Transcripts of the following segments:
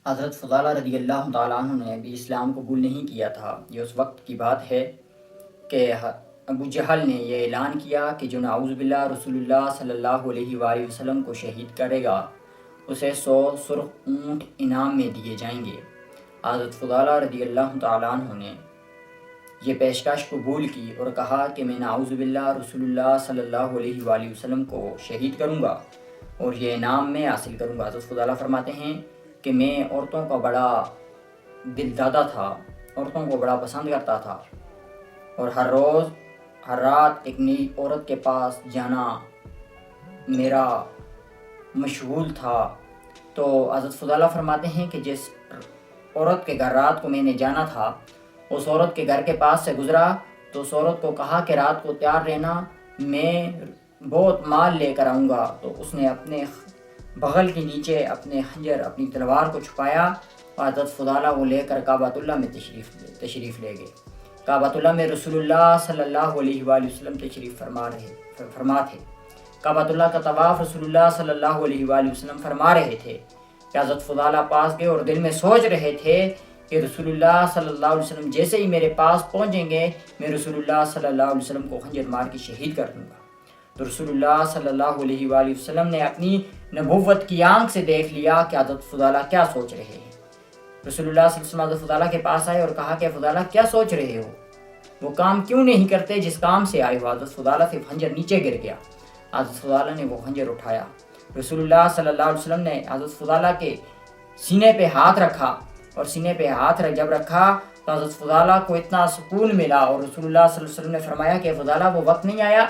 حضرت فضالہ رضی اللہ تعالیٰ عنہ نے بھی اسلام قبول نہیں کیا تھا۔ یہ اس وقت کی بات ہے کہ ابو جہل نے یہ اعلان کیا کہ جو نعوذ باللہ رسول اللہ صلی اللہ علیہ وآلہ وسلم کو شہید کرے گا اسے 100 سرخ اونٹ انعام میں دیے جائیں گے۔ حضرت فضالہ رضی اللہ تعالیٰ عنہ نے یہ پیشکش قبول کی اور کہا کہ میں نعوذ باللہ رسول اللہ صلی اللہ علیہ وآلہ وسلم کو شہید کروں گا اور یہ انعام میں حاصل کروں گا۔ حضرت فضالہ فرماتے ہیں کہ میں عورتوں کا بڑا دل دادا تھا، عورتوں کو بڑا پسند کرتا تھا اور ہر روز ہر رات ایک نئی عورت کے پاس جانا میرا مشغول تھا۔ تو حضرت فضالہ فرماتے ہیں کہ جس عورت کے گھر رات کو میں نے جانا تھا اس عورت کے گھر کے پاس سے گزرا تو اس عورت کو کہا کہ رات کو تیار رہنا، میں بہت مال لے کر آؤں گا۔ تو اس نے اپنے بغل کے نیچے اپنے خنجر اپنی تلوار کو چھپایا اور حضرت فضالہ وہ لے کر کعبۃ اللہ میں تشریف لے گئے۔ کعبۃ اللہ میں رسول اللہ صلی اللہ علیہ وآلہ وسلم تشریف فرما تھے۔ کعبۃ اللہ کا طواف رسول اللہ صلی اللہ علیہ وآلہ وسلم فرما رہے تھے کہ حضرت فضالہ پاس گئے اور دل میں سوچ رہے تھے کہ رسول اللہ صلی اللہ علیہ وسلم جیسے ہی میرے پاس پہنچیں گے میں رسول اللہ صلی اللہ علیہ وسلم کو خنجر مار کے شہید کر دوں گا۔ تو رسول اللہ صلی اللہ علیہ وآلہ وسلم نے اپنی نبوت کی آنکھ سے دیکھ لیا کہ حضرت فضالہ کیا سوچ رہے ہیں۔ رسول اللہ صلی اللہ علیہ وسلم حضرت فضالہ کے پاس آئے اور کہا کہ فضالہ کیا سوچ رہے ہو، وہ کام کیوں نہیں کرتے جس کام سے آئے ہو؟ حضرت فضالہ سے خنجر نیچے گر گیا۔ حضرت فضالہ نے وہ خنجر اٹھایا۔ رسول اللہ صلی اللہ علیہ وسلم نے حضرت فضالہ کے سینے پہ ہاتھ رکھا اور سینے پہ ہاتھ جب رکھا تو حضرت فضالہ کو اتنا سکون ملا اور رسول اللہ صلی اللہ علیہ وسلم نے فرمایا کہ فضالہ وہ وقت نہیں آیا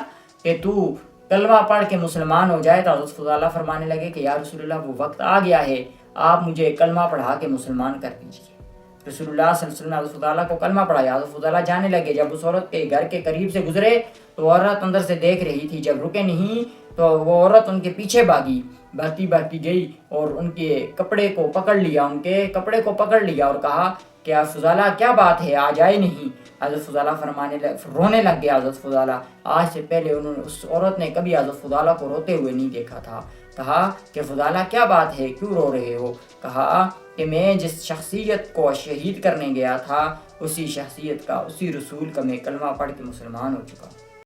کہ تو کلمہ پڑھ کے مسلمان ہو جائے؟ تو حضرت فضالہ فرمانے لگے کہ یا رسول اللہ وہ وقت آ گیا ہے، آپ مجھے کلمہ پڑھا کے مسلمان کر دیجیے۔ رسول اللہ صلی اللہ علیہ وسلم نے حضرت فضالہ کو کلمہ پڑھایا۔ حضرت فضالہ جانے لگے۔ جب اس عورت کے گھر کے قریب سے گزرے تو عورت اندر سے دیکھ رہی تھی، جب رکے نہیں تو وہ عورت ان کے پیچھے بھاگتی گئی اور ان کے کپڑے کو پکڑ لیا اور کہا کہ فضالہ کیا بات ہے، آج آئے نہیں؟ حضرت فضالہ رونے لگ گیا۔ حضرت فضالہ آج سے پہلے اس عورت نے کبھی حضرت فضالہ کو روتے ہوئے نہیں دیکھا تھا۔ کہا کہ فضالہ کیا بات ہے، کیوں رو رہے ہو؟ کہا کہ میں جس شخصیت کو شہید کرنے گیا تھا اسی شخصیت کا، اسی رسول کا میں کلمہ پڑھ کے مسلمان ہو چکا۔